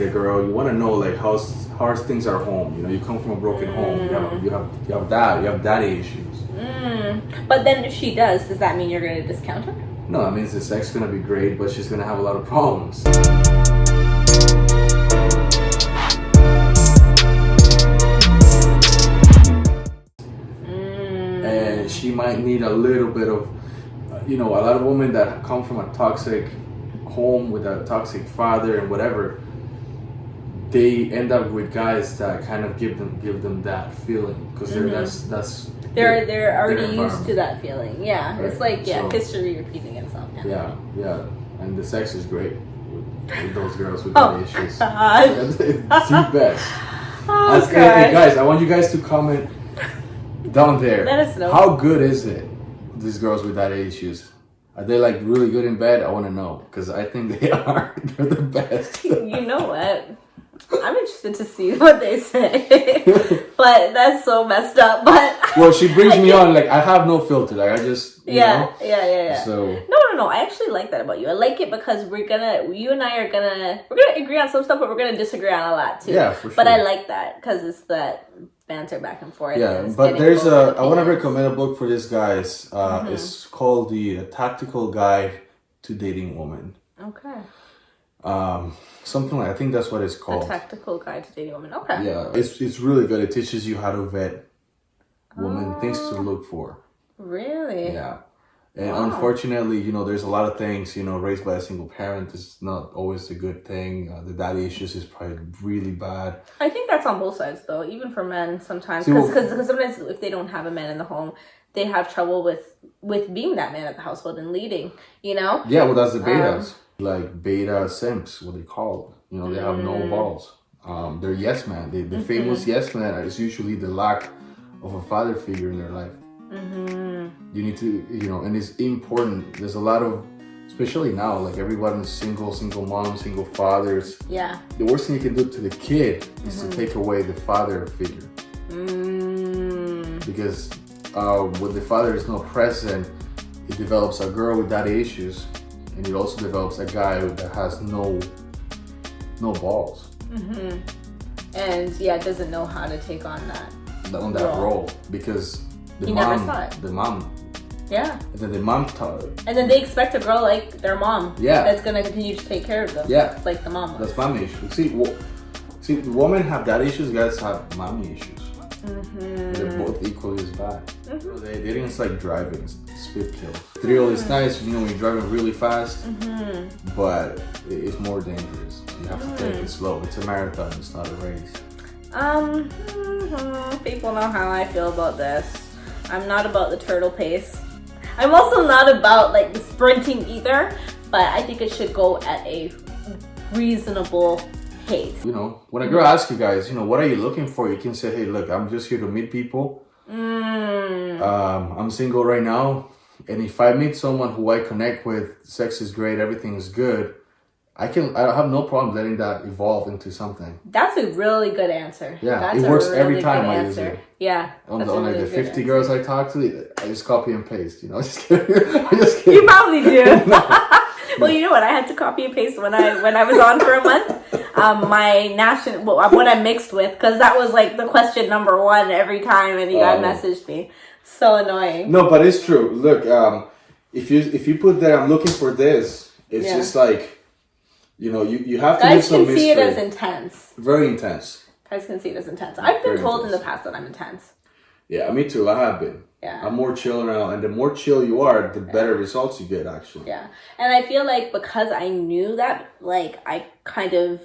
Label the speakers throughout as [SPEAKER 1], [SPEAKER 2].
[SPEAKER 1] a girl, you want to know like how things are home. You know, you come from a broken home. You have daddy issues.
[SPEAKER 2] But then if she does that mean you're going to discount her?
[SPEAKER 1] No, that means the sex is going to be great, but she's going to have a lot of problems. And she might need a little bit of, a lot of women that come from a toxic home with a toxic father and whatever, they end up with guys that kind of give them that feeling because
[SPEAKER 2] they're already used to that feeling. Yeah, right. It's like history repeating itself.
[SPEAKER 1] Yeah, and the sex is great with those girls with daddy issues.
[SPEAKER 2] God.
[SPEAKER 1] It's the best.
[SPEAKER 2] Oh, God.
[SPEAKER 1] Hey, guys, I want you guys to comment down there.
[SPEAKER 2] Let us know.
[SPEAKER 1] How good is it? These girls with daddy issues. Are they like really good in bed? I want to know because I think they are. They're the best.
[SPEAKER 2] You know what? I'm interested to see what they say. But that's so messed up. But
[SPEAKER 1] well, she brings me on like I have no filter. Like I just
[SPEAKER 2] yeah.
[SPEAKER 1] So
[SPEAKER 2] no. I actually like that about you. I like it because you and I are gonna agree on some stuff, but we're gonna disagree on a lot too.
[SPEAKER 1] Yeah, for sure.
[SPEAKER 2] But I like that because it's that banter back and forth.
[SPEAKER 1] Yeah, but there's I want to recommend a book for this, guys. It's called the Tactical Guide to Dating Women.
[SPEAKER 2] Okay.
[SPEAKER 1] Something like I think that's what it's called.
[SPEAKER 2] A Tactical Guide to Dating Women. Okay.
[SPEAKER 1] Yeah, it's really good. It teaches you how to vet women, things to look for.
[SPEAKER 2] Really?
[SPEAKER 1] Yeah. And unfortunately, there's a lot of things, raised by a single parent is not always a good thing. The daddy issues is probably really bad.
[SPEAKER 2] I think that's on both sides, though, even for men sometimes. Because sometimes if they don't have a man in the home, they have trouble with being that man at the household and leading, Yeah,
[SPEAKER 1] well, that's the betas. Like beta simps, what they call them. They have no balls. They're yes man. The famous yes man is usually the lack of a father figure in their life. You need to, and it's important. There's a lot of, especially now, like everyone is single moms, single fathers.
[SPEAKER 2] Yeah.
[SPEAKER 1] The worst thing you can do to the kid is to take away the father figure. Because when the father is not present, it develops a girl with daddy issues, and it also develops a guy that has no balls.
[SPEAKER 2] And doesn't know how to take on that
[SPEAKER 1] role because the mom.
[SPEAKER 2] Yeah.
[SPEAKER 1] And then the mom taught it.
[SPEAKER 2] And then they expect a girl like their mom.
[SPEAKER 1] Yeah.
[SPEAKER 2] That's gonna continue to take care of them.
[SPEAKER 1] Yeah.
[SPEAKER 2] Like the mom was.
[SPEAKER 1] That's mommy issues. See, women have daddy issues, guys have mommy issues. They're both equally as bad. Dating is like driving, it's speed kill. Thrill is nice, when you're driving really fast, but it's more dangerous. You have to take it slow. It's a marathon, it's not a race.
[SPEAKER 2] People know how I feel about this. I'm not about the turtle pace. I'm also not about like the sprinting either, but I think it should go at a reasonable pace.
[SPEAKER 1] When a girl asks you guys, what are you looking for? You can say, hey, look, I'm just here to meet people. I'm single right now. And if I meet someone who I connect with, sex is great, everything is good, I have no problem letting that evolve into something.
[SPEAKER 2] That's a really good answer.
[SPEAKER 1] Yeah,
[SPEAKER 2] that's
[SPEAKER 1] it works every time I use it.
[SPEAKER 2] Yeah.
[SPEAKER 1] On the 50 girls I talk to, I just copy and paste, Just kidding. I'm just kidding.
[SPEAKER 2] You probably do. Well, you know what? I had to copy and paste when I was on for a month. What I mixed with, because that was like the question number one every time, and you guys messaged me. So annoying.
[SPEAKER 1] No, but it's true. Look, if you put that, I'm looking for this. It's just like, you have to.
[SPEAKER 2] Guys
[SPEAKER 1] some
[SPEAKER 2] can see it as intense.
[SPEAKER 1] Very intense.
[SPEAKER 2] Guys can see it as intense. I've been told in the past that I'm intense.
[SPEAKER 1] Yeah, me too. I have been.
[SPEAKER 2] Yeah.
[SPEAKER 1] I'm more chill now, and the more chill you are, the better results you get, actually.
[SPEAKER 2] Yeah. And I feel like because I knew that, like, I kind of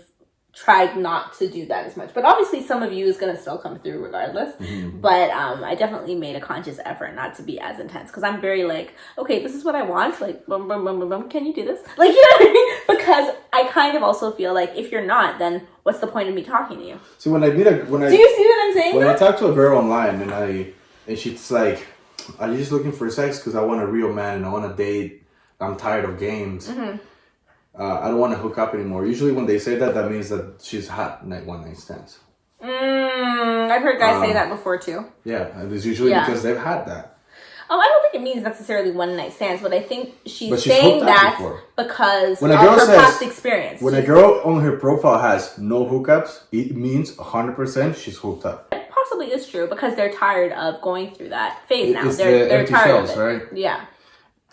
[SPEAKER 2] tried not to do that as much. But obviously some of you is going to still come through regardless. But I definitely made a conscious effort not to be as intense. Because I'm very like, okay, this is what I want. Like, boom, boom, boom, boom, boom. Can you do this? Like, you know what I mean? Because I kind of also feel like if you're not, then what's the point of me talking to you?
[SPEAKER 1] So when I do you see what
[SPEAKER 2] I'm saying?
[SPEAKER 1] When I talk to a girl online and she's like, are you just looking for sex? Because I want a real man and I want to date. I'm tired of games. I don't want to hook up anymore. Usually when they say that, that means that she's hot one night stands.
[SPEAKER 2] I've heard guys say that before too.
[SPEAKER 1] Yeah, and it's usually because they've had that.
[SPEAKER 2] I don't think it means necessarily one night stands, but I think she's
[SPEAKER 1] she's
[SPEAKER 2] saying
[SPEAKER 1] hooked up
[SPEAKER 2] that
[SPEAKER 1] before.
[SPEAKER 2] because
[SPEAKER 1] When
[SPEAKER 2] of
[SPEAKER 1] a girl
[SPEAKER 2] her
[SPEAKER 1] says-
[SPEAKER 2] past experience.
[SPEAKER 1] When a girl on her profile has no hookups, it means 100% she's hooked up.
[SPEAKER 2] It possibly is true because they're tired of going through that phase now.
[SPEAKER 1] It's
[SPEAKER 2] They're
[SPEAKER 1] empty
[SPEAKER 2] tired
[SPEAKER 1] shells,
[SPEAKER 2] of it.
[SPEAKER 1] right?
[SPEAKER 2] Yeah.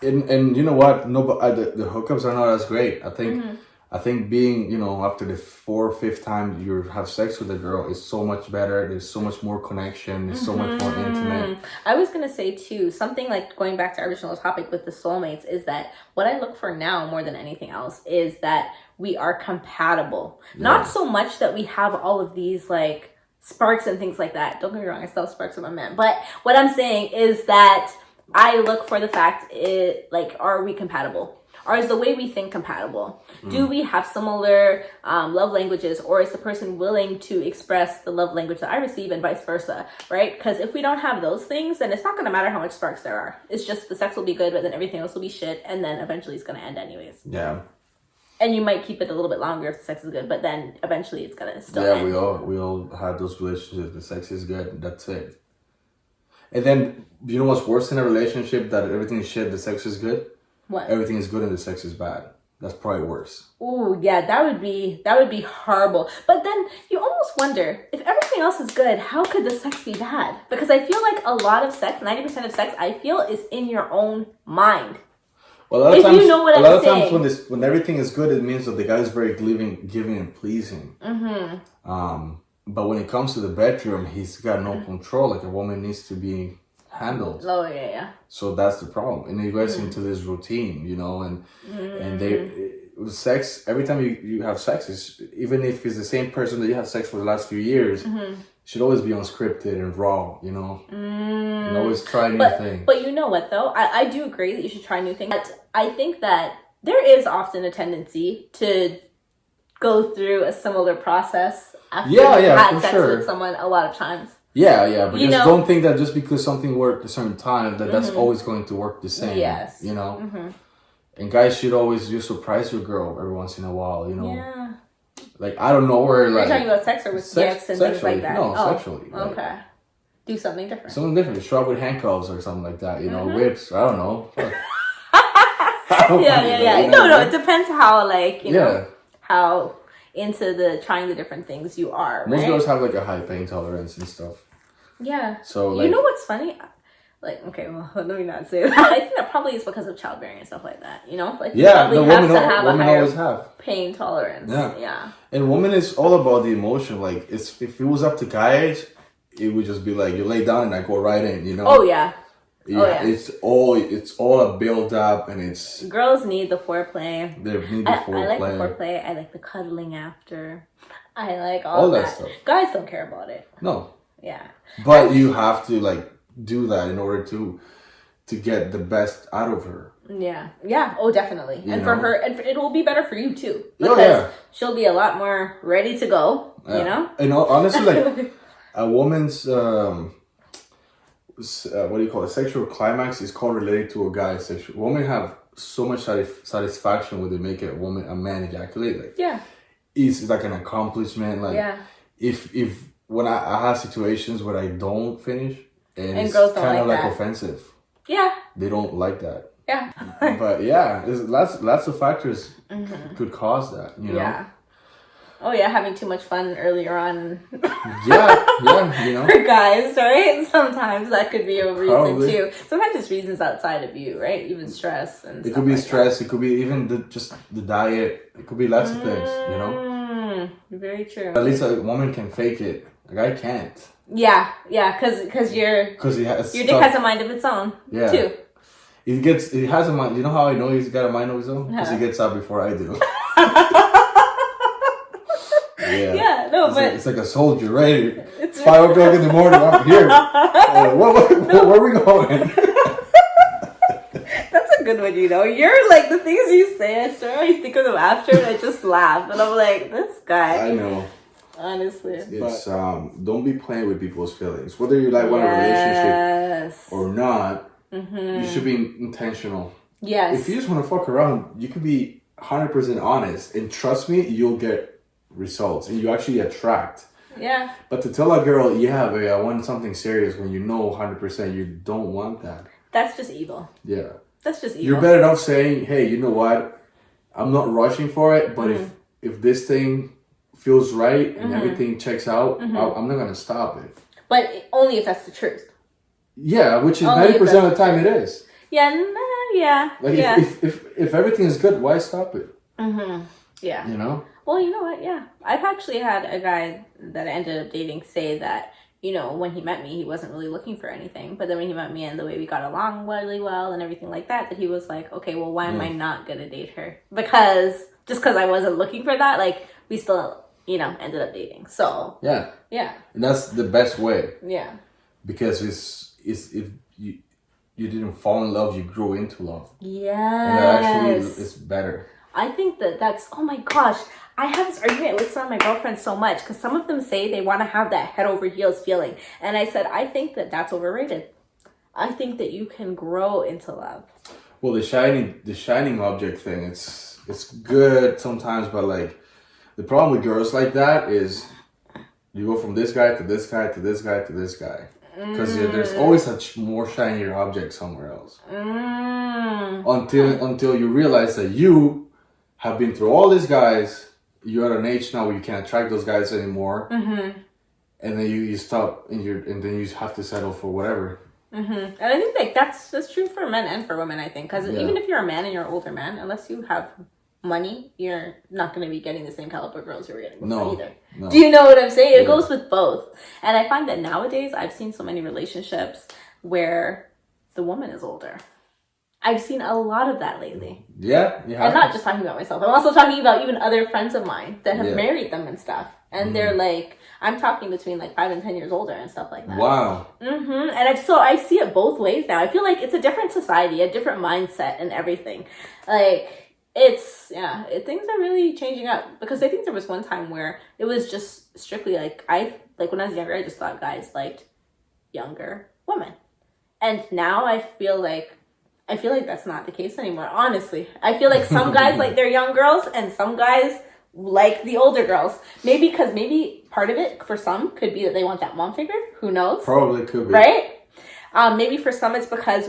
[SPEAKER 1] And you know what? No, but the hookups are not as great. I think being, after the 4th or 5th time you have sex with a girl is so much better. There's so much more connection. There's so much more intimate.
[SPEAKER 2] I was going to say too, something like going back to our original topic with the soulmates is that what I look for now more than anything else is that we are compatible. Yeah. Not so much that we have all of these like sparks and things like that. Don't get me wrong, I still have sparks in my man. But what I'm saying is that I look for the fact, are we compatible? Or is the way we think compatible? Do we have similar love languages, or is the person willing to express the love language that I receive and vice versa, right? Because if we don't have those things, then it's not going to matter how much sparks there are. It's just the sex will be good, but then everything else will be shit, and then eventually it's going to end anyways.
[SPEAKER 1] Yeah.
[SPEAKER 2] And you might keep it a little bit longer if the sex is good, but then eventually it's going to still end.
[SPEAKER 1] Yeah, we all had those relationships. The sex is good. That's it. And then, you know what's worse in a relationship? That everything is shit, the sex is good?
[SPEAKER 2] What?
[SPEAKER 1] Everything is good and the sex is bad. That's probably worse.
[SPEAKER 2] Ooh, yeah, that would be horrible. But then you almost wonder, if everything else is good, how could the sex be bad? Because I feel like a lot of sex, 90% of sex, I feel is in your own mind.
[SPEAKER 1] Well, a lot of times,
[SPEAKER 2] you know what
[SPEAKER 1] a lot
[SPEAKER 2] I'm
[SPEAKER 1] of times
[SPEAKER 2] saying.
[SPEAKER 1] when everything is good, it means that the guy is very giving and pleasing. But when it comes to the bedroom, he's got no control. Like a woman needs to be handled.
[SPEAKER 2] Oh yeah.
[SPEAKER 1] So that's the problem, and it gets into this routine, and they sex. Every time you have sex, even if it's the same person that you had sex for the last few years, should always be unscripted and raw, and always try new things.
[SPEAKER 2] But you know what though, I do agree that you should try new things. But I think that there is often a tendency to go through a similar process after you've had sex with someone a lot of times.
[SPEAKER 1] Yeah, but just don't think that just because something worked a certain time that's always going to work the same.
[SPEAKER 2] Yes.
[SPEAKER 1] And guys should always just surprise your girl every once in a while,
[SPEAKER 2] Yeah.
[SPEAKER 1] Like, I don't know where, like...
[SPEAKER 2] You're talking about sex or with gifts and things like that?
[SPEAKER 1] No, sexually. Like,
[SPEAKER 2] okay. Do something different.
[SPEAKER 1] Something different. Show up with handcuffs or something like that, whips. I don't know.
[SPEAKER 2] Yeah. No, it depends how, how into trying the different things you are,
[SPEAKER 1] Most
[SPEAKER 2] right?
[SPEAKER 1] girls have, like, a high pain tolerance and stuff.
[SPEAKER 2] Yeah.
[SPEAKER 1] So, like...
[SPEAKER 2] You know what's funny? Like, okay, well, let me not say that. I think that probably is because of childbearing and stuff like that, Like, you probably have to have a higher
[SPEAKER 1] always have
[SPEAKER 2] pain tolerance. Yeah.
[SPEAKER 1] And women is all about the emotion. Like, if it was up to guys, it would just be like, you lay down and I go right in,
[SPEAKER 2] Oh, yeah.
[SPEAKER 1] Yeah, it's all a build up, and it's...
[SPEAKER 2] Girls need the foreplay.
[SPEAKER 1] They need the foreplay.
[SPEAKER 2] I like the foreplay. I like the cuddling after. I like all that
[SPEAKER 1] stuff.
[SPEAKER 2] Guys don't care about it.
[SPEAKER 1] No.
[SPEAKER 2] Yeah.
[SPEAKER 1] But you have to, like, do that in order to get the best out of her.
[SPEAKER 2] Yeah. Oh, definitely. And for her, and it will be better for you too, because she'll be a lot more ready to go.
[SPEAKER 1] And honestly, like a woman's what do you call it? Sexual climax is correlated to a guy's sexual. Women have so much satisfaction when they make a man ejaculate. Like, it's like an accomplishment. Like, if when I have situations where I don't finish. And it's
[SPEAKER 2] girls don't
[SPEAKER 1] kind of like
[SPEAKER 2] that.
[SPEAKER 1] offensive.
[SPEAKER 2] Yeah.
[SPEAKER 1] They don't like that.
[SPEAKER 2] Yeah.
[SPEAKER 1] But yeah, there's lots of factors could cause that,
[SPEAKER 2] Yeah. Oh yeah, having too much fun earlier on.
[SPEAKER 1] Yeah,
[SPEAKER 2] For guys, right? Sometimes that could be a reason
[SPEAKER 1] Probably.
[SPEAKER 2] too. Sometimes it's reasons outside of you, right? Even stress and
[SPEAKER 1] it could be stress. It could be even just the diet. It could be lots of things,
[SPEAKER 2] Very true.
[SPEAKER 1] At least a woman can fake it. A guy can't.
[SPEAKER 2] Yeah, because your dick has a mind of its own, too.
[SPEAKER 1] He has a mind. You know how I know he's got a mind of his own? Because he gets up before I do. It's like a soldier, right? It's 5 o'clock in the morning. I'm here. Where are we going?
[SPEAKER 2] That's a good one, You're like, the things you say, I think of them after and I just laugh. And I'm like, this guy.
[SPEAKER 1] I know.
[SPEAKER 2] Honestly.
[SPEAKER 1] It's don't be playing with people's feelings. Whether you want a relationship or not, you should be intentional.
[SPEAKER 2] Yes.
[SPEAKER 1] If you just want to fuck around, you could be 100% honest. And trust me, you'll get results. And you actually attract.
[SPEAKER 2] Yeah.
[SPEAKER 1] But to tell a girl, babe, I want something serious when you know 100% you don't want that.
[SPEAKER 2] That's just evil.
[SPEAKER 1] Yeah.
[SPEAKER 2] That's just evil.
[SPEAKER 1] You're better off saying, hey, you know what? I'm not rushing for it, but if this thing feels right and everything checks out, I'm not going to stop it.
[SPEAKER 2] But only if that's the truth.
[SPEAKER 1] Yeah, which is 90% of the time it is.
[SPEAKER 2] Yeah, yeah.
[SPEAKER 1] Like,
[SPEAKER 2] yeah.
[SPEAKER 1] If everything is good, why stop it?
[SPEAKER 2] Yeah.
[SPEAKER 1] You know?
[SPEAKER 2] Well, you know what? Yeah. I've actually had a guy that I ended up dating say that, you know, when he met me, he wasn't really looking for anything. But then when he met me and the way we got along really well and everything like that, that he was like, okay, well, why am I not going to date her? Just because I wasn't looking for that, like, we still, you know, ended up dating. So.
[SPEAKER 1] Yeah.
[SPEAKER 2] Yeah.
[SPEAKER 1] And that's the best way.
[SPEAKER 2] Yeah.
[SPEAKER 1] Because it's if you didn't fall in love, you grew into love.
[SPEAKER 2] Yes.
[SPEAKER 1] And that actually is better.
[SPEAKER 2] I think that's, oh my gosh, I have this argument with some of my girlfriends so much because some of them say they want to have that head over heels feeling. And I said, I think that's overrated. I think that you can grow into love. Well,
[SPEAKER 1] the shining object thing, it's good sometimes, but like the problem with girls like that is you go from this guy to this guy to this guy to this guy. Because there's always a more shinier object somewhere else. Until you realize that you have been through all these guys, you're at an age now where you can't attract those guys anymore, and then you stop, and then you have to settle for whatever. And
[SPEAKER 2] I think like that's true for men and for women. I think because even if you're a man and you're an older man, unless you have money, you're not going to be getting the same caliber girls you were getting before either. No. Do you know what I'm saying? It goes with both. And I find that nowadays I've seen so many relationships where the woman is older. I've seen a lot of that lately.
[SPEAKER 1] Yeah.
[SPEAKER 2] I'm not just talking about myself. I'm also talking about even other friends of mine that have married them and stuff. And they're like, I'm talking between like 5 and 10 years older and stuff like that.
[SPEAKER 1] Wow.
[SPEAKER 2] And I see it both ways now. I feel like it's a different society, a different mindset and everything. Like, things are really changing up because I think there was one time where it was just strictly like when I was younger, I just thought guys liked younger women. And now I feel like that's not the case anymore, honestly. I feel like some guys like their young girls and some guys like the older girls. Maybe part of it for some could be that they want that mom figure. Who knows?
[SPEAKER 1] Probably could be.
[SPEAKER 2] Right? Maybe for some it's because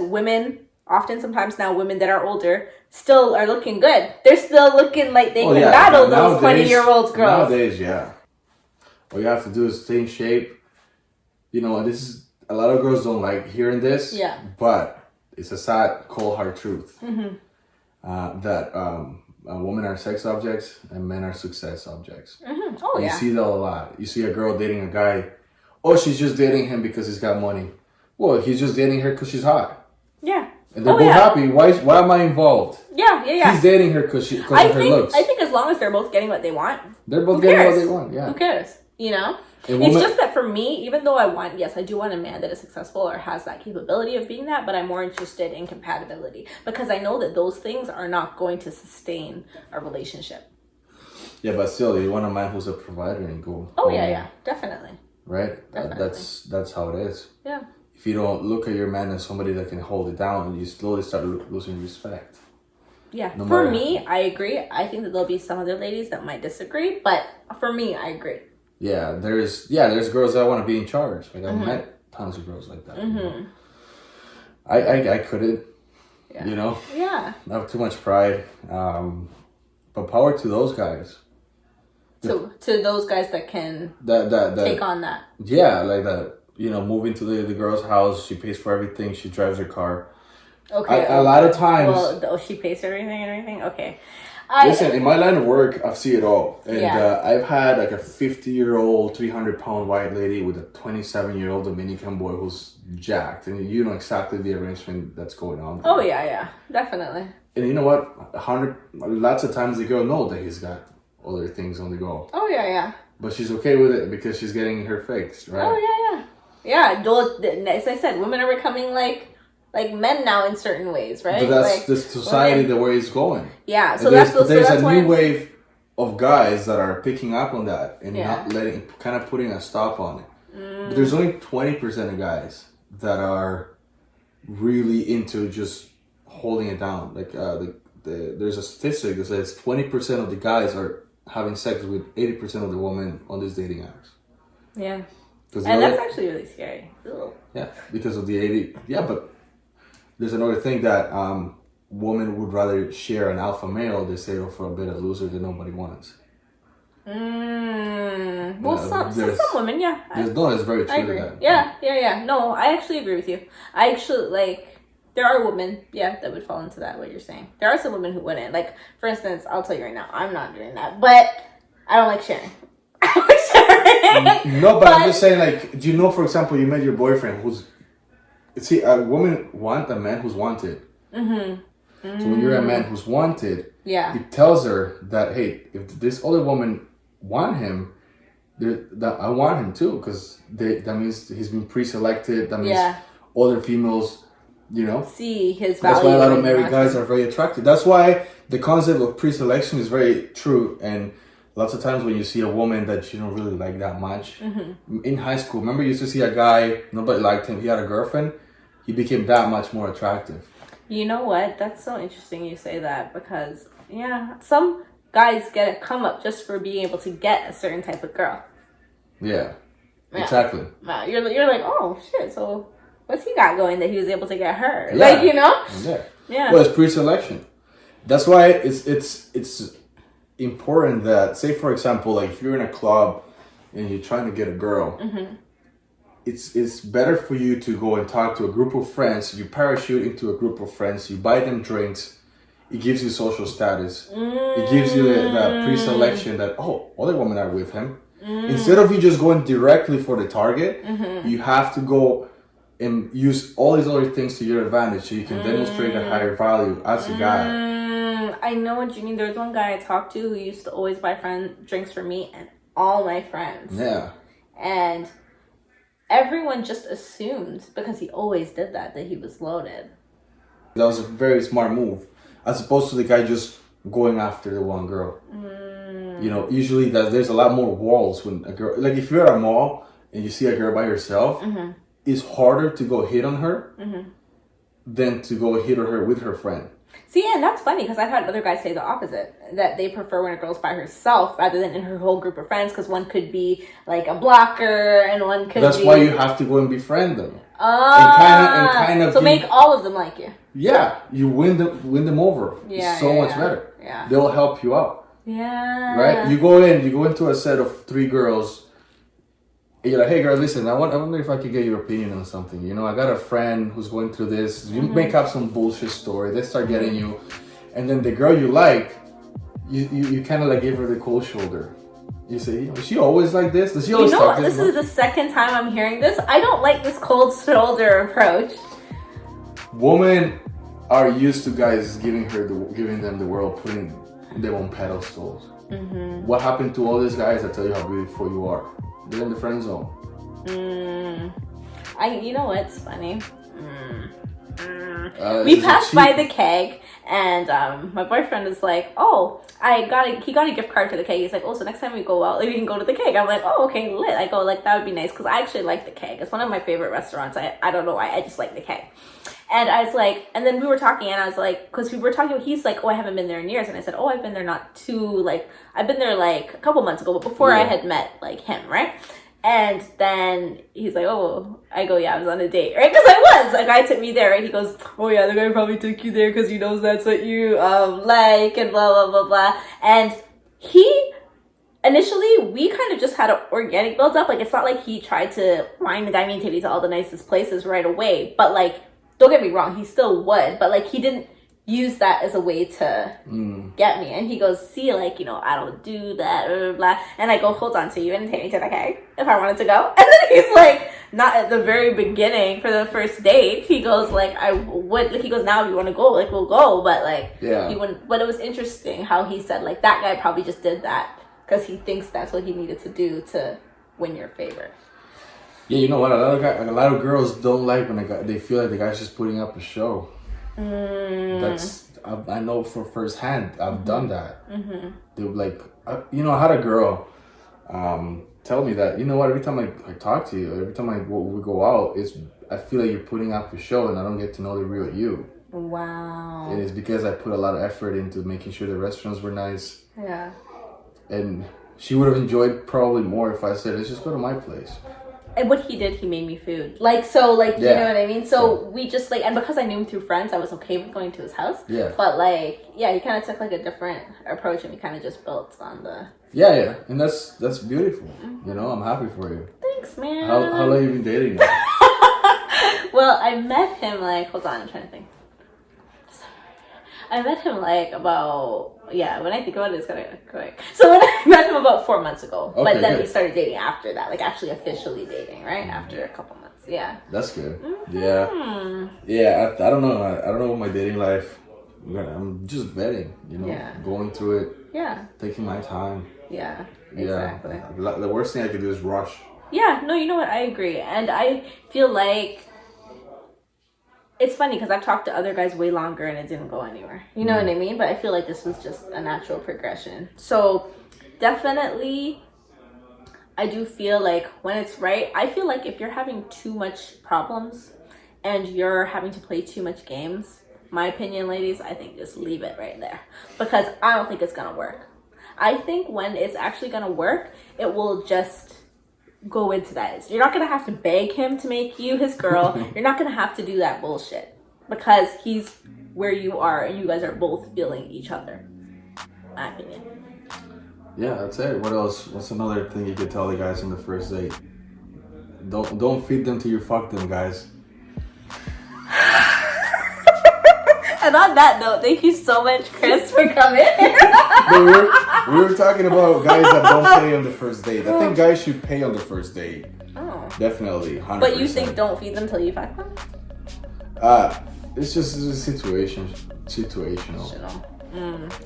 [SPEAKER 2] sometimes now women that are older still are looking good. They're still looking like they can battle those 20-year-old girls.
[SPEAKER 1] Nowadays, yeah. All you have to do is stay in shape. You know, this is a lot of girls don't like hearing this. Yeah. But it's a sad, cold, hard truth. That women are sex objects and men are success objects. Oh, and you see that a lot. You see a girl dating a guy. Oh, she's just dating him because he's got money. Well, he's just dating her because she's hot. Yeah. And they're both happy. Why am I involved? Yeah. He's dating her because of her looks.
[SPEAKER 2] I think as long as they're both getting what they want.
[SPEAKER 1] They're both getting what they want, yeah.
[SPEAKER 2] Who cares? You know? It's just that for me, even though I do want a man that is successful or has that capability of being that, but I'm more interested in compatibility because I know that those things are not going to sustain a relationship.
[SPEAKER 1] Yeah, but still, you want a man who's a provider and go.
[SPEAKER 2] Oh, yeah, definitely.
[SPEAKER 1] Right? Definitely. That's how it is.
[SPEAKER 2] Yeah.
[SPEAKER 1] If you don't look at your man as somebody that can hold it down, you slowly start losing respect.
[SPEAKER 2] Yeah. For me, I agree. I think that there'll be some other ladies that might disagree, but for me, I agree.
[SPEAKER 1] Yeah, there's girls that want to be in charge. Like I've met tons of girls like that. You know? I couldn't. Yeah. You know. Yeah. I have too much pride. But power to those guys.
[SPEAKER 2] To those guys that can take on that.
[SPEAKER 1] Yeah, like that. You know, moving to the girl's house, she pays for everything. She drives her car. Okay. A lot of times.
[SPEAKER 2] Well, she pays for everything and everything. Okay.
[SPEAKER 1] Listen, in my line of work, I've seen it all. And I've had like a 50-year-old, 300-pound white lady with a 27-year-old Dominican boy who's jacked. And you know exactly the arrangement that's going on there.
[SPEAKER 2] Oh, yeah. Definitely.
[SPEAKER 1] And you know what? Lots of times the girl knows that he's got other things on the go.
[SPEAKER 2] Oh, yeah.
[SPEAKER 1] But she's okay with it because she's getting her fixed, right?
[SPEAKER 2] Oh, yeah. Yeah, as I said, women are becoming like men now in certain ways, right?
[SPEAKER 1] But that's the society, the way it's going.
[SPEAKER 2] Yeah, so
[SPEAKER 1] there's a new wave of guys that are picking up on that and not putting a stop on it. But there's only 20% of guys that are really into just holding it down. Like there's a statistic that says 20% of the guys are having sex with 80% of the women on these dating apps.
[SPEAKER 2] Yeah. And that's actually really scary. Ugh.
[SPEAKER 1] Yeah, because of the 80. Yeah, but there's another thing that women would rather share an alpha male. They say for a bit of loser that nobody wants.
[SPEAKER 2] Well, some women, yeah.
[SPEAKER 1] It's very true.
[SPEAKER 2] I agree.
[SPEAKER 1] To that.
[SPEAKER 2] Yeah. No, I actually agree with you. I actually like. There are women, that would fall into that. What you're saying. There are some women who wouldn't. Like, for instance, I'll tell you right now, I'm not doing that, but I don't like sharing. I don't like sharing.
[SPEAKER 1] No, but I'm just saying, like, do you know, for example, you met your boyfriend who's. See, a woman wants a man who's wanted. Mm-hmm. So when you're a man who's wanted, it tells her that, hey, if this other woman want him, that I want him too, because that means he's been pre-selected. That means other females,
[SPEAKER 2] see his value.
[SPEAKER 1] That's why a lot of married guys are very attracted. That's why the concept of pre-selection is very true. And lots of times when you see a woman that you don't really like that much, in high school, remember you used to see a guy, nobody liked him, he had a girlfriend, he became that much more attractive.
[SPEAKER 2] You know what? That's so interesting you say that, because, some guys get a come up just for being able to get a certain type of girl.
[SPEAKER 1] Yeah, exactly.
[SPEAKER 2] You're like, oh, shit, so what's he got going that he was able to get her? Like,
[SPEAKER 1] Yeah. Well, it's pre-selection. That's why it's important that, say, for example, like if you're in a club and you're trying to get a girl, it's better for you to go and talk to a group of friends. You parachute into a group of friends. You buy them drinks. It gives you social status. It gives you the pre-selection that, other women are with him. Instead of you just going directly for the target, you have to go and use all these other things to your advantage so you can demonstrate a higher value as a guy.
[SPEAKER 2] I know what you mean. There's one guy I talked to who used to always buy drinks for me and all my friends.
[SPEAKER 1] Yeah.
[SPEAKER 2] And everyone just assumed, because he always did that he was loaded.
[SPEAKER 1] That was a very smart move, as opposed to the guy just going after the one girl. Usually there's a lot more walls when a girl, like if you're at a mall and you see a girl by herself, it's harder to go hit on her than to go hit on her with her friend.
[SPEAKER 2] See, and that's funny, because I've had other guys say the opposite, that they prefer when a girl's by herself rather than in her whole group of friends, because one could be like a blocker and one could
[SPEAKER 1] That's
[SPEAKER 2] be...
[SPEAKER 1] why you have to go and befriend them.
[SPEAKER 2] And kind of so make all of them like you.
[SPEAKER 1] Yeah, you win them over.
[SPEAKER 2] Yeah,
[SPEAKER 1] it's so much better.
[SPEAKER 2] Yeah.
[SPEAKER 1] They'll help you out.
[SPEAKER 2] Yeah.
[SPEAKER 1] Right? You go into a set of 3 girls. And you're like, hey girl, listen, I wonder if I could get your opinion on something. I got a friend who's going through this. You make up some bullshit story. They start getting you. And then the girl you like, you kind of like give her the cold shoulder. You say, is she always like this? Does she always talk this?
[SPEAKER 2] This is the second time I'm hearing this. I don't like this cold shoulder approach.
[SPEAKER 1] Women are used to guys giving them the world, putting them on pedestals. What happened to all these guys that tell you how beautiful you are? They're in the friend zone.
[SPEAKER 2] You know what's funny? We passed by the keg, and my boyfriend is like, "Oh, he got a gift card for the keg." He's like, "Oh, so next time we go out, we can go to the keg." I'm like, "Oh, okay, lit." I go like, "That would be nice," because I actually like the keg. It's one of my favorite restaurants. I don't know why, I just like the keg. And I was like, and then we were talking, and I was like, because we were talking, he's like, "Oh, I haven't been there in years," and I said, "Oh, I've been there I've been there like a couple months ago, but before I had met like him, right?" And then he's like, "Oh," I go, "Yeah, I was on a date," right? Because I was. A guy took me there, right? He goes, "Oh yeah, the guy probably took you there because he knows that's what you like," and blah blah blah blah. And initially, we kind of just had an organic build up. Like, it's not like he tried to wine the guy me and take me to all the nicest places right away. But like, don't get me wrong, he still would. But like, he didn't use that as a way to get me. And he goes, "See, like, I don't do that, blah, blah, blah." And I go, "Hold on, so you wouldn't take me to the keg if I wanted to go?" And then he's like, not at the very beginning for the first date. He goes like, "I would," like, he goes, "Now if you want to go, like, we'll go." But like, he wouldn't. But it was interesting how he said like, that guy probably just did that because he thinks that's what he needed to do to win your favor.
[SPEAKER 1] Yeah, you know what? A lot of girls don't like when they feel like the guy's just putting up a show. I know for firsthand. I've done that. They were like, I had a girl tell me that, every time I talk to you, every time we go out, I feel like you're putting up a show and I don't get to know the real you.
[SPEAKER 2] Wow.
[SPEAKER 1] And it's because I put a lot of effort into making sure the restaurants were nice.
[SPEAKER 2] Yeah.
[SPEAKER 1] And she would have enjoyed probably more if I said, "Let's just go to my place."
[SPEAKER 2] And what he did, he made me food. Like, so, like, you know what I mean? So we just, like, and because I knew him through friends, I was okay with going to his house.
[SPEAKER 1] Yeah.
[SPEAKER 2] But, like, yeah, he kind of took, like, a different approach, and we kind of just built on the...
[SPEAKER 1] Yeah. And that's beautiful. You know, I'm happy for you.
[SPEAKER 2] Thanks, man.
[SPEAKER 1] How long have you been dating now?
[SPEAKER 2] Well, I met him, like, hold on, I'm trying to think. I met him, like, about... Yeah, when I think about it, it's kind of quick. So when I met him about 4 months ago.
[SPEAKER 1] Okay,
[SPEAKER 2] but then
[SPEAKER 1] good.
[SPEAKER 2] we started dating after that. Like, actually officially dating, right? After a couple months. Yeah.
[SPEAKER 1] That's good.
[SPEAKER 2] Mm-hmm.
[SPEAKER 1] Yeah. I don't know. I don't know my dating life. I'm just vetting, you know, going through it.
[SPEAKER 2] Yeah.
[SPEAKER 1] Taking my time.
[SPEAKER 2] Yeah, exactly.
[SPEAKER 1] Yeah. The worst thing I could do is rush.
[SPEAKER 2] Yeah, no, you know what? I agree. And I feel like it's funny because I've talked to other guys way longer and it didn't go anywhere. You know what I mean? But I feel like this was just a natural progression. So definitely, I do feel like when it's right, I feel like if you're having too much problems and you're having to play too much games, my opinion, ladies, I think just leave it right there. Because I don't think it's going to work. I think when it's actually going to work, it will just go into that. You're not going to have to beg him to make you his girl. You're not going to have to do that bullshit. Because he's where you are and you guys are both feeling each other. My opinion.
[SPEAKER 1] Yeah, that's it. What else? What's another thing you could tell the guys on the first date? Don't feed them till you fuck them, guys.
[SPEAKER 2] And on that note, thank you so much, Chris, for coming.
[SPEAKER 1] we were talking about guys that don't pay on the first date. I think guys should pay on the first date.
[SPEAKER 2] Oh.
[SPEAKER 1] Definitely, 100%.
[SPEAKER 2] But you think don't feed them till you fuck them?
[SPEAKER 1] It's just situational.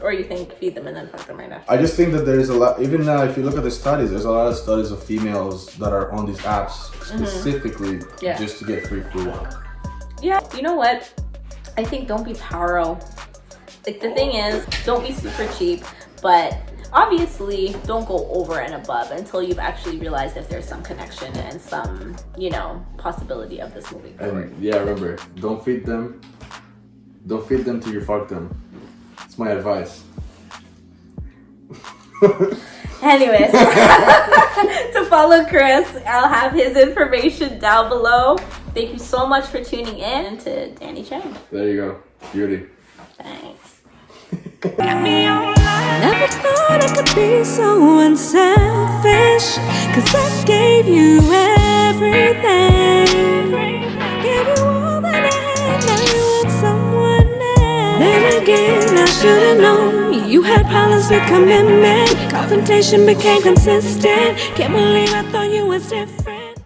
[SPEAKER 2] Or you think feed them and then fuck them right after?
[SPEAKER 1] I just think that there's a lot, even if you look at the studies, there's a lot of studies of females that are on these apps specifically just to get free food.
[SPEAKER 2] Yeah, you know what? I think don't be paro. Like, the thing is, don't be super cheap, but obviously don't go over and above until you've actually realized if there's some connection and some, you know, possibility of this moving forward.
[SPEAKER 1] And yeah, remember, don't feed them till you fuck them. It's my advice.
[SPEAKER 2] Anyways, to follow Chris, I'll have his information down below. Thank you so much for tuning in to Dani Changg.
[SPEAKER 1] There you go. Beauty.
[SPEAKER 2] Thanks.
[SPEAKER 3] Never thought I could be so unselfish, 'cause I gave you everything. Gave you all that I had, now you want someone else. Then again, I should've known you had problems with commitment. Confrontation became consistent. Can't believe I thought you was different.